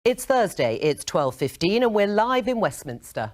It's Thursday, it's 12:15 and we're live in Westminster.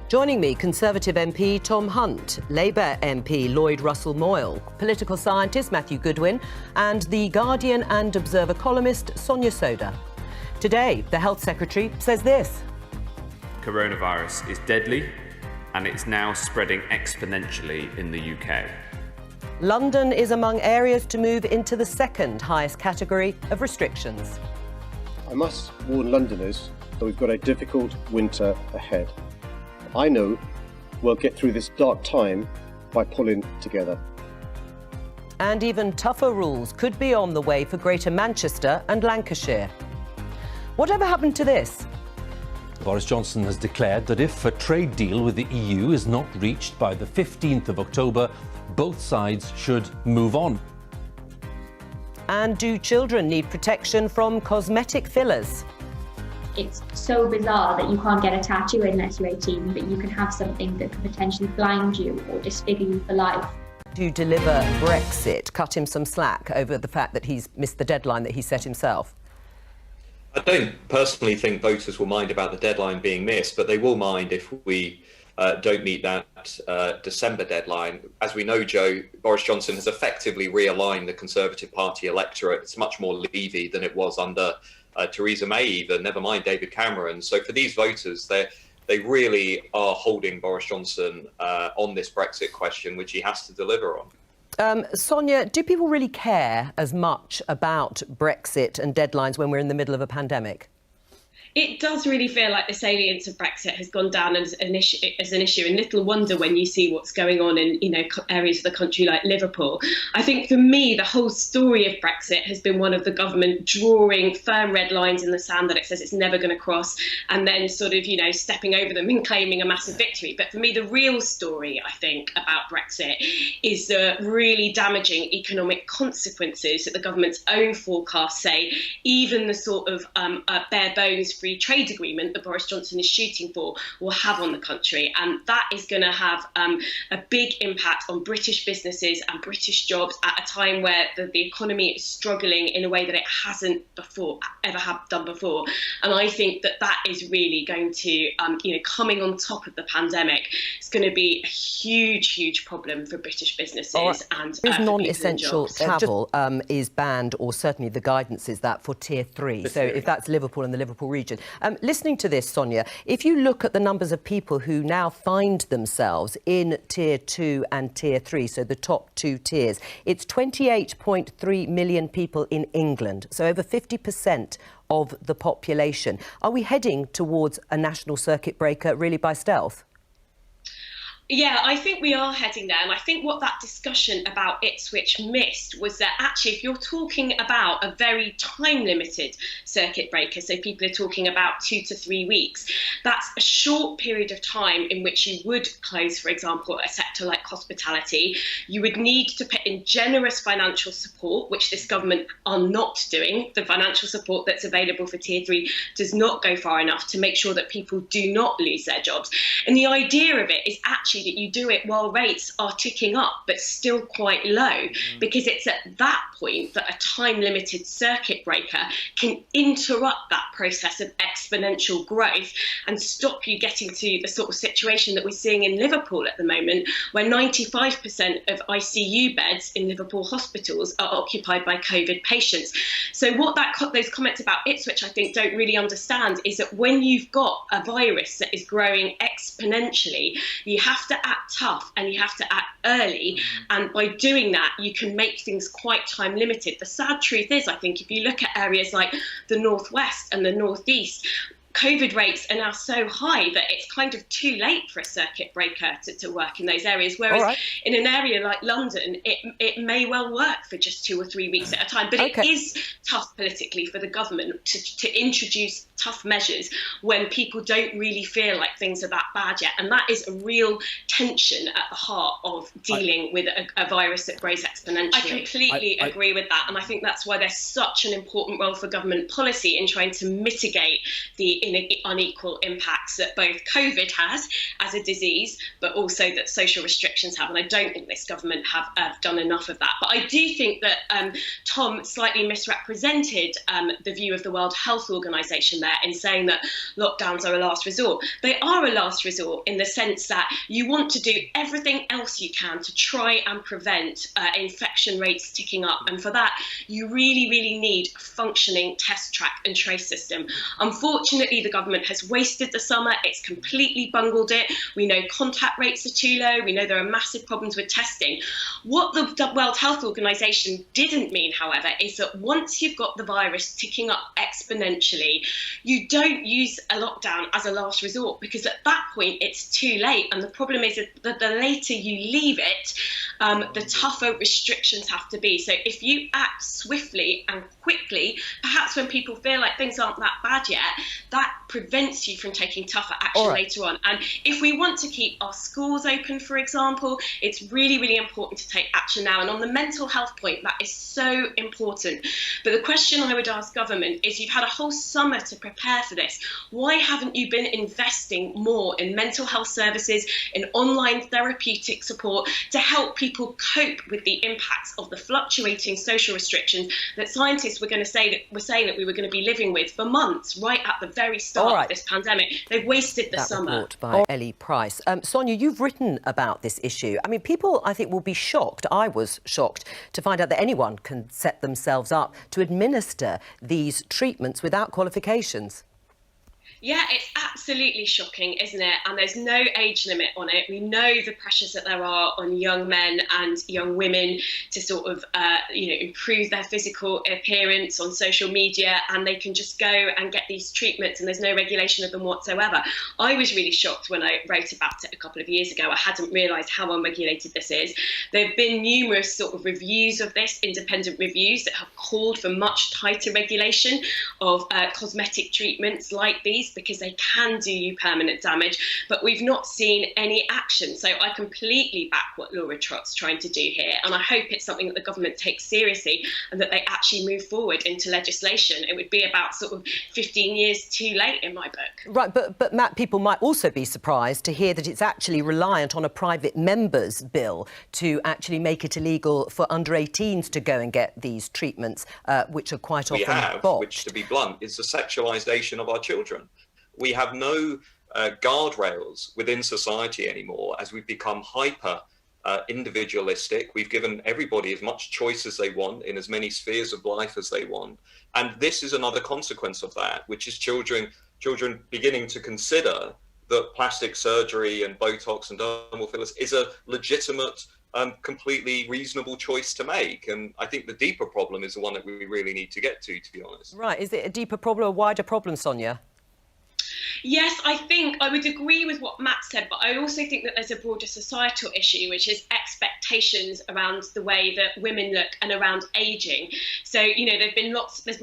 Joining me, Conservative MP Tom Hunt, Labour MP Lloyd Russell-Moyle, political scientist Matthew Goodwin, and The Guardian and Observer columnist Sonia Sodha. Today, the Health Secretary says this. Coronavirus is deadly and it's now spreading exponentially in the UK. London is among areas to move into the second highest category of restrictions. I must warn Londoners that we've got a difficult winter ahead. I know we'll get through this dark time by pulling together. And even tougher rules could be on the way for Greater Manchester and Lancashire. Whatever happened to this? Boris Johnson has declared that if a trade deal with the EU is not reached by the 15th of October, both sides should move on. And do children need protection from cosmetic fillers? It's so bizarre that you can't get a tattoo unless you're 18, but you can have something that could potentially blind you or disfigure you for life. To deliver Brexit, cut him some slack over the fact that he's missed the deadline that he set himself? I don't personally think voters will mind about the deadline being missed, but they will mind if we don't meet that December deadline. As we know, Joe, Boris Johnson has effectively realigned the Conservative Party electorate. It's much more Levy than it was under Theresa May even, never mind David Cameron. So for these voters, they really are holding Boris Johnson on this Brexit question, which he has to deliver on. Sonia, do people really care as much about Brexit and deadlines when we're in the middle of a pandemic? It does really feel like the salience of Brexit has gone down as an issue, and little wonder when you see what's going on in areas of the country like Liverpool. I think for me, the whole story of Brexit has been one of the government drawing firm red lines in the sand that it says it's never going to cross, and then sort of stepping over them and claiming a massive victory. But for me, the real story, I think, about Brexit is the really damaging economic consequences that the government's own forecasts say even the sort of bare bones free trade agreement that Boris Johnson is shooting for will have on the country. And that is going to have a big impact on British businesses and British jobs at a time where the economy is struggling in a way that it hasn't ever done before. And I think that is really going to, coming on top of the pandemic, it's going to be a huge, huge problem for British businesses. And non-essential travel is banned, or certainly the guidance is that for Tier 3. So if that's Liverpool and the Liverpool region. Listening to this, Sonia, if you look at the numbers of people who now find themselves in Tier 2 and Tier 3, so the top two tiers, it's 28.3 million people in England, so over 50% of the population. Are we heading towards a national circuit breaker really by stealth? Yeah, I think we are heading there. And I think what that discussion about Ipswich missed was that actually, if you're talking about a very time-limited circuit breaker, so people are talking about 2 to 3 weeks, that's a short period of time in which you would close, for example, a sector like hospitality. You would need to put in generous financial support, which this government are not doing. The financial support that's available for Tier 3 does not go far enough to make sure that people do not lose their jobs. And the idea of it is actually that you do it while rates are ticking up but still quite low, because it's at that point that a time-limited circuit breaker can interrupt that process of exponential growth and stop you getting to the sort of situation that we're seeing in Liverpool at the moment, where 95% of ICU beds in Liverpool hospitals are occupied by COVID patients. So what those comments about Ipswich, I think, don't really understand is that when you've got a virus that is growing exponentially, you have to act tough and you have to act early. And by doing that, you can make things quite time limited. The sad truth is, I think, if you look at areas like the Northwest and the Northeast, COVID rates are now so high that it's kind of too late for a circuit breaker to work in those areas. Whereas in an area like London, it may well work for just 2 or 3 weeks at a time. But it is tough politically for the government to introduce tough measures when people don't really feel like things are that bad yet. And that is a real tension at the heart of dealing with a virus that grows exponentially. I completely agree with that. And I think that's why there's such an important role for government policy in trying to mitigate the unequal impacts that both COVID has as a disease, but also that social restrictions have. And I don't think this government have done enough of that. But I do think that Tom slightly misrepresented the view of the World Health Organization there in saying that lockdowns are a last resort. They are a last resort in the sense that you want to do everything else you can to try and prevent infection rates ticking up. And for that, you really, really need a functioning test, track and trace system. Unfortunately, the government has wasted the summer. It's completely bungled it. We know contact rates are too low. We know there are massive problems with testing. What the World Health Organization didn't mean, however, is that once you've got the virus ticking up exponentially, you don't use a lockdown as a last resort, because at that point it's too late. And the problem is that the later you leave it, the tougher restrictions have to be. So if you act swiftly and quickly, perhaps when people feel like things aren't that bad yet, that prevents you from taking tougher action later on. And if we want to keep our schools open, for example, it's really, really important to take action now. And on the mental health point, that is so important. But the question I would ask government is, you've had a whole summer to prepare for this. Why haven't you been investing more in mental health services, in online therapeutic support to help people cope with the impacts of the fluctuating social restrictions that scientists were saying that we were going to be living with for months, right at the very start of this pandemic? They've wasted the summer. Report by Ellie Price. Sonia, you've written about this issue. I mean, people, I think, will be shocked. I was shocked to find out that anyone can set themselves up to administer these treatments without qualifications. Yeah, it's absolutely shocking, isn't it? And there's no age limit on it. We know the pressures that there are on young men and young women to sort of, improve their physical appearance on social media, and they can just go and get these treatments and there's no regulation of them whatsoever. I was really shocked when I wrote about it a couple of years ago. I hadn't realised how unregulated this is. There have been numerous sort of reviews of this, independent reviews, that have called for much tighter regulation of cosmetic treatments like these, because they can do you permanent damage, but we've not seen any action. So I completely back what Laura Trott's trying to do here, and I hope it's something that the government takes seriously and that they actually move forward into legislation. It would be about sort of 15 years too late in my book. Right, but Matt, people might also be surprised to hear that it's actually reliant on a private member's bill to actually make it illegal for under 18s to go and get these treatments, which are quite often botched. Which, to be blunt, is the sexualisation of our children. We have no guardrails within society anymore as we've become hyper individualistic. We've given everybody as much choice as they want in as many spheres of life as they want. And this is another consequence of that, which is children beginning to consider that plastic surgery and Botox and dermal fillers is a legitimate, completely reasonable choice to make. And I think the deeper problem is the one that we really need to get to be honest. Right. Is it a deeper problem, a wider problem, Sonia? Yes, I think I would agree with what Matt said, but I also think that there's a broader societal issue, which is expectations around the way that women look and around ageing. So, there's been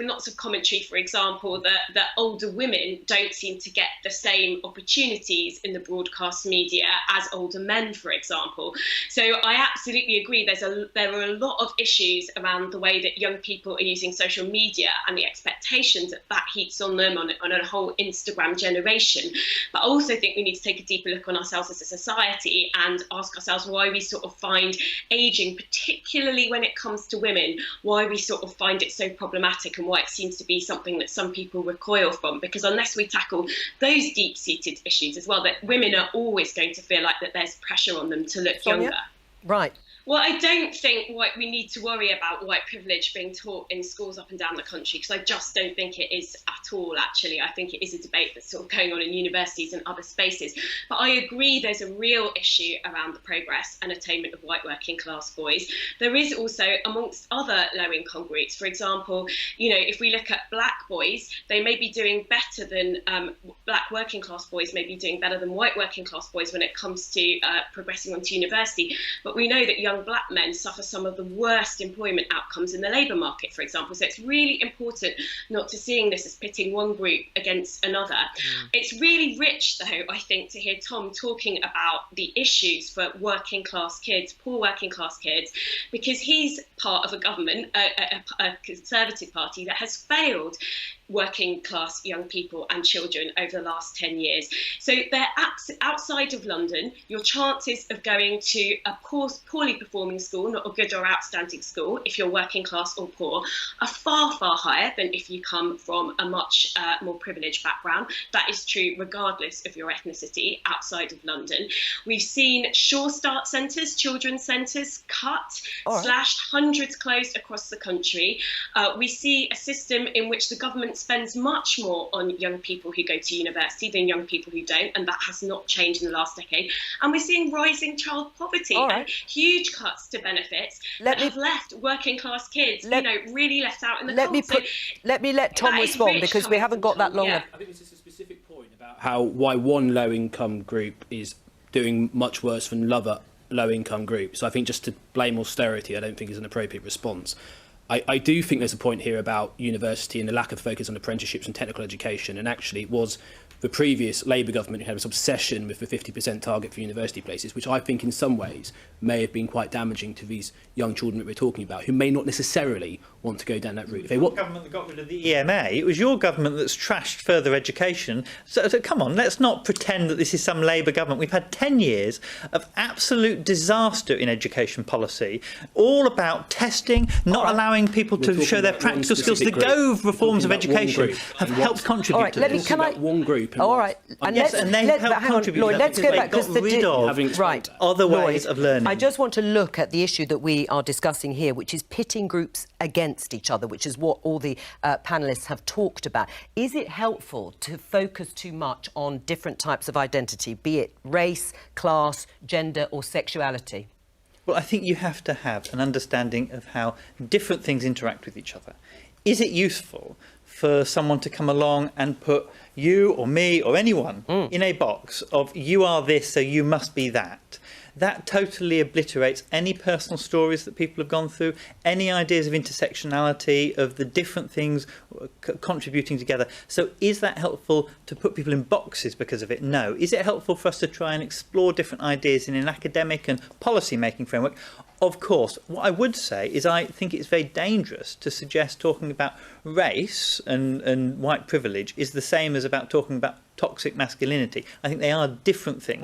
lots of commentary, for example, that older women don't seem to get the same opportunities in the broadcast media as older men, for example. So I absolutely agree. There are a lot of issues around the way that young people are using social media and the expectations that heaps on them on a whole Instagram generation. But I also think we need to take a deeper look on ourselves as a society and ask ourselves why we sort of find ageing, particularly when it comes to women, why we sort of find it so problematic and why it seems to be something that some people recoil from. Because unless we tackle those deep-seated issues as well, that women are always going to feel like that there's pressure on them to look younger. Right. Well, I don't think we need to worry about white privilege being taught in schools up and down the country, because I just don't think it is at all, actually. I think it is a debate that's sort of going on in universities and other spaces. But I agree there's a real issue around the progress and attainment of white working class boys. There is also, amongst other low-income groups, for example, if we look at black boys, they may be doing better than black working class boys may be doing better than white working class boys when it comes to progressing onto university. But we know that young young black men suffer some of the worst employment outcomes in the labour market, for example. So it's really important not to seeing this as pitting one group against another. It's really rich, though, I think, to hear Tom talking about the issues for working class kids, poor working class kids, because he's part of a government, a Conservative Party that has failed working class young people and children over the last 10 years. So they're outside of London. Your chances of going to a poorly performing school, not a good or outstanding school, if you're working class or poor, are far, far higher than if you come from a much more privileged background. That is true regardless of your ethnicity outside of London. We've seen Sure Start centres, children's centres cut, slashed, hundreds closed across the country. We see a system in which the government spends much more on young people who go to university than young people who don't, and that has not changed in the last decade. And we're seeing rising child poverty and huge cuts to benefits that have left working class kids, really left out in the cold. Let me let Tom respond, because we haven't got that long. I think this is a specific point about why one low-income group is doing much worse than other low-income groups. So I think just to blame austerity, I don't think is an appropriate response. I do think there's a point here about university and the lack of focus on apprenticeships and technical education, and actually it was the previous Labour government who had this obsession with the 50% target for university places, which I think in some ways may have been quite damaging to these young children that we're talking about, who may not necessarily want to go down that route. It was your government that got rid of the EMA. It was your government that's trashed further education. So come on, let's not pretend that this is some Labour government. We've had 10 years of absolute disaster in education policy, all about testing, not allowing people to show their practical skills. The Gove reforms of education have helped contribute to this. One group. All right, and they help contribute. Lloyd, let's go back, because other ways of learning. I just want to look at the issue that we are discussing here, which is pitting groups against each other, which is what all the panellists have talked about. Is it helpful to focus too much on different types of identity, be it race, class, gender or sexuality? Well, I think you have to have an understanding of how different things interact with each other. Is it useful for someone to come along and put you or me or anyone in a box of you are this, so you must be that? That totally obliterates any personal stories that people have gone through, any ideas of intersectionality, of the different things contributing together. So is that helpful to put people in boxes because of it? No. Is it helpful for us to try and explore different ideas in an academic and policy-making framework? Of course. What I would say is I think it's very dangerous to suggest talking about race and white privilege is the same as about talking about toxic masculinity. I think they are different things.